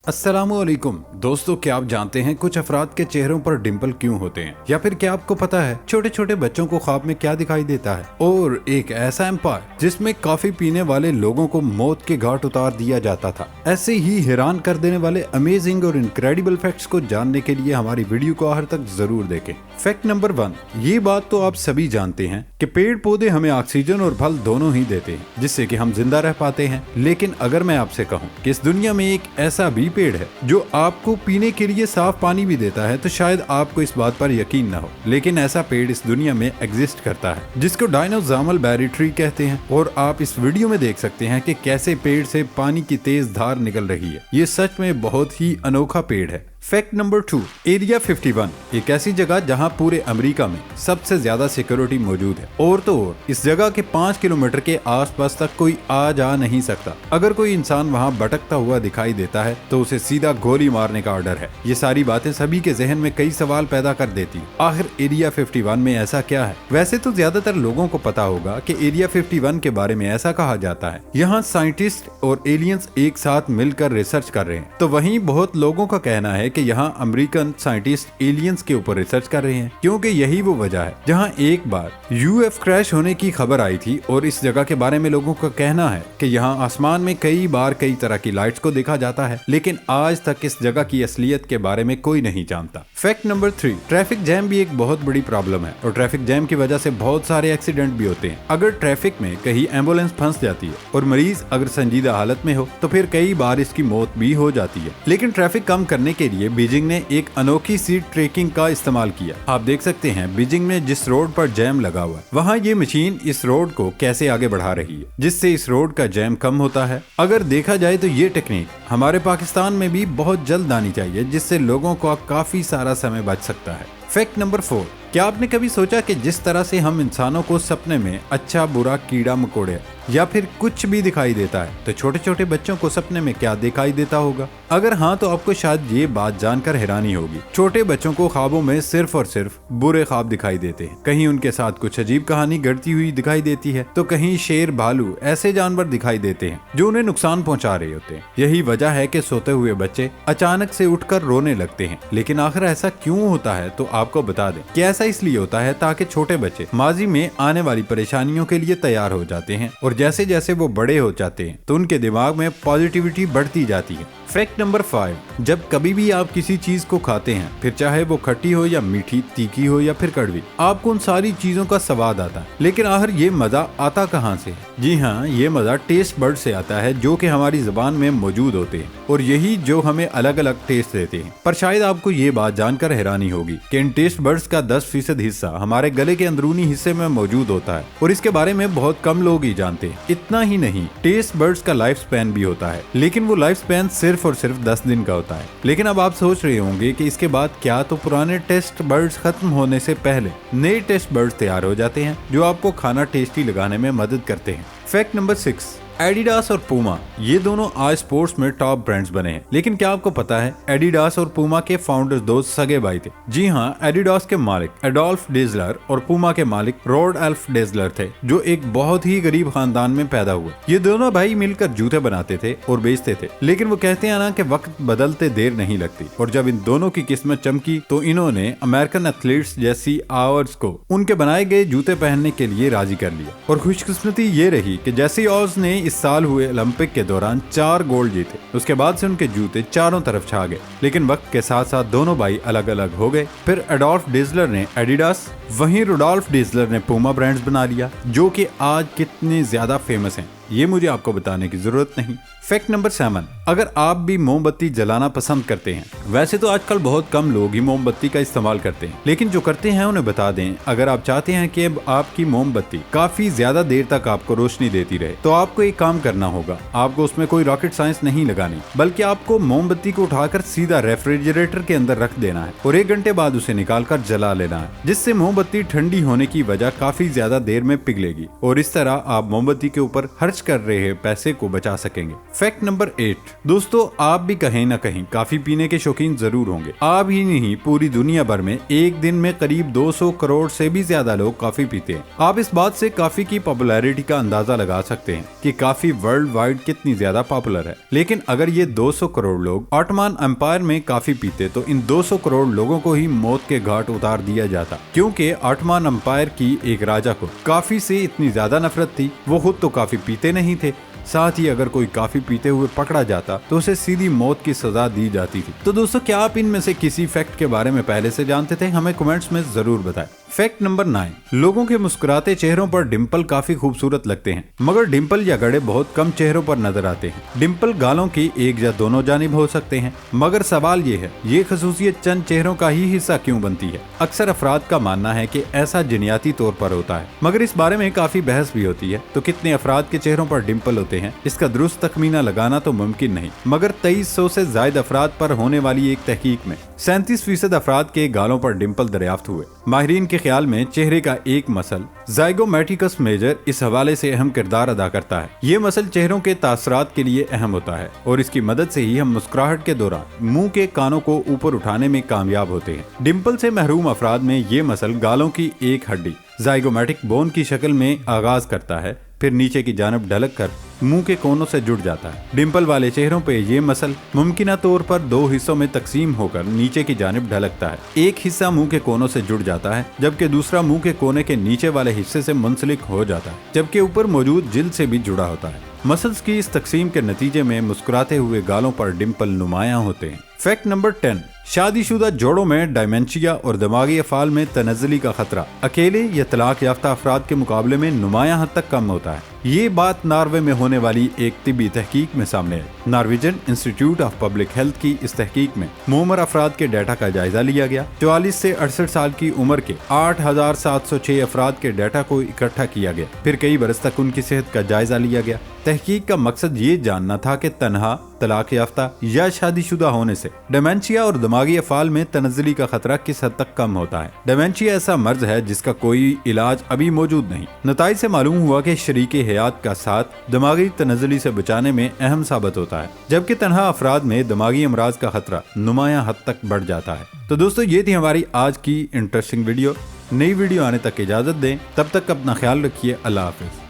अस्सलामुअलैकुम दोस्तों, क्या आप जानते हैं कुछ अफराद के चेहरों पर डिंपल क्यों होते हैं? या फिर क्या आपको पता है छोटे छोटे बच्चों को ख्वाब में क्या दिखाई देता है? और एक ऐसा एम्पायर जिसमें कॉफी पीने वाले लोगों को मौत के घाट उतार दिया जाता था। ऐसे ही हैरान कर देने वाले अमेजिंग और इनक्रेडिबल फैक्ट्स को जानने के लिए हमारी वीडियो को आखिर तक जरूर देखें। फैक्ट नंबर 1, ये बात तो आप सभी जानते हैं कि पेड़ पौधे हमें ऑक्सीजन और फल दोनों ही देते हैं, जिससे कि हम जिंदा रह पाते हैं। लेकिन अगर मैं आपसे कहूँ कि इस दुनिया में एक ऐसा भी पेड़ है जो आपको पीने के लिए साफ पानी भी देता है, तो शायद आपको इस बात पर यकीन न हो, लेकिन ऐसा पेड़ इस दुनिया में एग्जिस्ट करता है जिसको डायनोजामल बेरी ट्री कहते हैं। और आप इस वीडियो में देख सकते हैं कि कैसे पेड़ से पानी की तेज धार निकल रही है। ये सच में बहुत ही अनोखा पेड़ है। फैक्ट नंबर 2, एरिया 51 एक ऐसी जगह जहां पूरे अमेरिका में सबसे ज्यादा सिक्योरिटी मौजूद है। और तो और इस जगह के 5 किलोमीटर के आसपास तक कोई आ जा नहीं सकता। अगर कोई इंसान वहां भटकता हुआ दिखाई देता है तो उसे सीधा गोली मारने का ऑर्डर है। ये सारी बातें सभी के जहन में कई सवाल पैदा कर देती। आखिर एरिया 51 में ऐसा क्या है? वैसे तो ज्यादातर लोगों को पता होगा कि एरिया 51 के बारे में ऐसा कहा जाता है यहाँ साइंटिस्ट और एलियंस एक साथ मिलकर रिसर्च कर रहे हैं। तो वहीं बहुत लोगों का कहना है कि यहाँ अमेरिकन साइंटिस्ट एलियंस के ऊपर रिसर्च कर रहे हैं, क्योंकि यही वो वजह है जहाँ एक बार यूएफ क्रैश होने की खबर आई थी। और इस जगह के बारे में लोगों का कहना है कि यहाँ आसमान में कई बार कई तरह की लाइट्स को देखा जाता है, लेकिन आज तक इस जगह की असलियत के बारे में कोई नहीं जानता। फैक्ट नंबर 3, ट्रैफिक जैम भी एक बहुत बड़ी प्रॉब्लम है और ट्रैफिक जैम की वजह से बहुत सारे एक्सीडेंट भी होते हैं। अगर ट्रैफिक में कहीं एम्बुलेंस फंस जाती है और मरीज अगर संजीदा हालत में हो तो फिर कई बार इसकी मौत भी हो जाती है। लेकिन ट्रैफिक कम करने के लिए बीजिंग ने एक अनोखी सी ट्रैकिंग का इस्तेमाल किया। आप देख सकते हैं बीजिंग में जिस रोड पर जैम लगा हुआ है, वहाँ ये मशीन इस रोड को कैसे आगे बढ़ा रही है, जिससे इस रोड का जैम कम होता है। अगर देखा जाए तो ये टेक्निक हमारे पाकिस्तान में भी बहुत जल्द आनी चाहिए, जिससे लोगों को काफी सारा समय बच सकता है। फैक्ट नंबर 4, क्या आपने कभी सोचा कि जिस तरह से हम इंसानों को सपने में अच्छा बुरा कीड़ा मकोड़े या फिर कुछ भी दिखाई देता है, तो छोटे छोटे बच्चों को सपने में क्या दिखाई देता होगा? अगर हाँ, तो आपको शायद ये बात जानकर हैरानी होगी। छोटे बच्चों को ख्वाबों में सिर्फ और सिर्फ बुरे ख्वाब दिखाई देते हैं। कहीं उनके साथ कुछ अजीब कहानी घटती हुई दिखाई देती है, तो कहीं शेर भालू ऐसे जानवर दिखाई देते हैं जो उन्हें नुकसान पहुंचा रहे होते हैं। यही वजह है कि सोते हुए बच्चे अचानक से उठकर रोने लगते हैं। लेकिन आखिर ऐसा क्यों होता है, तो आपको बता दें कि ऐसा इसलिए होता है ताकि छोटे बच्चे माजी में आने वाली परेशानियों के लिए तैयार हो जाते हैं, और जैसे जैसे वो बड़े हो जाते हैं तो उनके दिमाग में पॉजिटिविटी बढ़ती जाती है। फैक्ट नंबर 5, जब कभी भी आप किसी चीज को खाते हैं, फिर चाहे वो खट्टी हो या मीठी, तीखी हो या फिर कड़वी, आपको उन सारी चीजों का स्वाद आता है। लेकिन आखिर ये मजा आता कहाँ से? जी हाँ, ये मजा टेस्ट बर्ड से आता है, जो कि हमारी जुबान में मौजूद होते हैं और यही जो हमें अलग अलग टेस्ट देते हैं। पर शायद आपको ये बात जानकर हैरानी होगी कि इन टेस्ट बर्ड्स का 10% हिस्सा हमारे गले के अंदरूनी हिस्से में मौजूद होता है, और इसके बारे में बहुत कम लोग ही जानते हैं। इतना ही नहीं, टेस्ट बर्ड्स का लाइफ स्पैन भी होता है, लेकिन वो लाइफ स्पैन सिर्फ और सिर्फ 10 दिन का होता है। लेकिन अब आप सोच रहे होंगे कि इसके बाद क्या तो पुराने टेस्ट बर्ड्स खत्म होने से पहले नए टेस्ट बर्ड्स तैयार हो जाते हैं जो आपको खाना टेस्टी लगाने में मदद करते हैं। फैक्ट नंबर 6, एडिडास और पूमा ये दोनों आज स्पोर्ट्स में टॉप ब्रांड्स बने हैं। लेकिन क्या आपको पता है एडिडास और पूमा के फाउंडर्स दो सगे भाई थे? जी हाँ, एडिडास के मालिक एडोल्फ डेजलर और पूमा के मालिक रोडोल्फ डेजलर थे, जो एक बहुत ही गरीब खानदान में पैदा हुए। ये दोनों भाई मिलकर जूते बनाते थे और बेचते थे। लेकिन वो कहते हैं ना कि वक्त बदलते देर नहीं लगती, और जब इन दोनों की किस्मत चमकी तो इन्होंने अमेरिकन एथलीट्स जैसी ऑज को उनके बनाए गए जूते पहनने के लिए राजी कर लिया। और खुशकिस्मती ये रही कि जैसी ऑज ने इस साल हुए ओलंपिक के दौरान 4 गोल्ड जीते, उसके बाद से उनके जूते चारों तरफ छा गए। लेकिन वक्त के साथ साथ दोनों भाई अलग अलग हो गए। फिर एडोल्फ डेजलर ने एडिडास, वहीं रोडोल्फ डेजलर ने पूमा ब्रांड्स बना लिया, जो कि आज कितने ज्यादा फेमस हैं ये मुझे आपको बताने की जरूरत नहीं। फैक्ट नंबर 7, अगर आप भी मोमबत्ती जलाना पसंद करते हैं, वैसे तो आजकल बहुत कम लोग ही मोमबत्ती का इस्तेमाल करते हैं, लेकिन जो करते हैं उन्हें बता दें, अगर आप चाहते हैं कि आपकी मोमबत्ती काफी ज्यादा देर तक आपको रोशनी देती रहे, तो आपको एक काम करना होगा। आपको उसमें कोई रॉकेट साइंस नहीं लगानी, बल्कि आपको मोमबत्ती को उठाकर सीधा रेफ्रिजरेटर के अंदर रख देना है और 1 घंटे बाद उसे निकाल कर जला लेना है, जिससे मोमबत्ती ठंडी होने की वजह काफी ज्यादा देर में पिघलेगी। और इस तरह आप मोमबत्ती के ऊपर हर खर्च कर रहे पैसे को बचा सकेंगे। फैक्ट नंबर 8, दोस्तों आप भी कहीं ना कहीं काफी पीने के शौकीन जरूर होंगे। आप ही नहीं, पूरी दुनिया भर में एक दिन में करीब 200 करोड़ से भी ज्यादा लोग कॉफी पीते हैं। आप इस बात से कॉफी की पॉपुलैरिटी का अंदाजा लगा सकते हैं कि कॉफी वर्ल्ड वाइड कितनी ज्यादा पॉपुलर है। लेकिन अगर ये 200 करोड़ लोग ऑटोमन एम्पायर में कॉफी पीते तो इन 200 करोड़ लोगों को ही मौत के घाट उतार दिया जाता, क्योंकि ऑटोमन एम्पायर की एक राजा को कॉफी से इतनी ज्यादा नफरत थी। वो खुद तो कॉफी पीते नहीं थे, साथ ही अगर कोई कॉफी पीते हुए पकड़ा जाता तो उसे सीधी मौत की सजा दी जाती थी। तो दोस्तों क्या आप इनमें से किसी फैक्ट के बारे में पहले से जानते थे? हमें कमेंट्स में जरूर बताएं। फैक्ट नंबर 9, लोगों के मुस्कुराते चेहरों पर डिंपल काफी खूबसूरत लगते हैं, मगर डिंपल या गड़े बहुत कम चेहरों पर नजर आते हैं। डिंपल गालों की एक या दोनों जानिब हो सकते हैं, मगर सवाल ये है, ये खसूसियत चंद चेहरों का ही हिस्सा क्यों बनती है? अक्सर अफराद का मानना है कि ऐसा जिनियाती तौर पर होता है, मगर इस बारे में काफी बहस भी होती है। तो कितने अफराद के चेहरों पर डिंपल होते हैं, इसका दुरुस्त तखमीना लगाना तो मुमकिन नहीं, मगर 2300 से ज्यादा अफराद पर होने वाली एक तहकीक में 37% अफराद के गालों पर डिंपल दरियाफ्त हुए। माहिरीन के ख्याल में चेहरे का एक मसल ज़ाइगोमैटिकस मेजर इस हवाले से अहम किरदार अदा करता है। ये मसल चेहरों के तासरात के लिए अहम होता है और इसकी मदद से ही हम मुस्कुराहट के दौरान मुंह के कानों को ऊपर उठाने में कामयाब होते हैं। डिंपल से महरूम अफराद में ये मसल गालों की एक हड्डी ज़ाइगोमैटिक बोन की शक्ल में आगाज करता है, फिर नीचे की जानब ढलक कर मुंह के कोनों से जुड़ जाता है। डिंपल वाले चेहरों पे ये मसल मुमकिना तौर पर 2 हिस्सों में तकसीम होकर नीचे की जानिब ढलकता है। एक हिस्सा मुंह के कोनों से जुड़ जाता है, जबकि दूसरा मुंह के कोने के नीचे वाले हिस्से से मुंसलिक हो जाता है, जबकि ऊपर मौजूद जिल्द से भी जुड़ा होता है। मसल्स की इस तकसीम के नतीजे में मुस्कुराते हुए गालों पर डिंपल नुमायां होते हैं। फैक्ट नंबर 10, शादीशुदा जोड़ों में डायमेंशिया और दिमागी अफाल में तनज़्ज़ुली का खतरा अकेले या तलाक याफ्ता अफराद के मुकाबले में नुमायां हद तक कम होता है। ये बात नॉर्वे में होने वाली एक तिब्बी तहकीक में सामने है। Norwegian institute of public health की इस तहकीक में मुअम्मर अफराद के डाटा का जायजा लिया गया। 44 से 68 साल की उम्र के 8706 अफराद के डाटा को इकट्ठा किया गया, फिर कई बरस तक उनकी सेहत का जायजा लिया गया। तहकीक का मकसद ये जानना था कि तन्हा, तलाक याफ्ता या शादीशुदा होने से डेमेंशिया और दिमागी अफाल में तनज़्ज़ुली का खतरा किस हद तक कम होता है। डेमेंशिया ऐसा मर्ज है जिसका कोई इलाज अभी मौजूद नहीं। नताइज से मालूम हुआ कि शरीके हयात का साथ दिमागी तनज़्ज़ुली से बचाने में अहम साबित होता है, जबकि तन्हा अफराद में दिमागी अमराज का खतरा नुमायां हद तक बढ़ जाता है। तो दोस्तों ये थी हमारी आज की इंटरेस्टिंग वीडियो। नई वीडियो आने तक इजाजत दें, तब तक अपना ख्याल रखिए। अल्लाह हाफिज।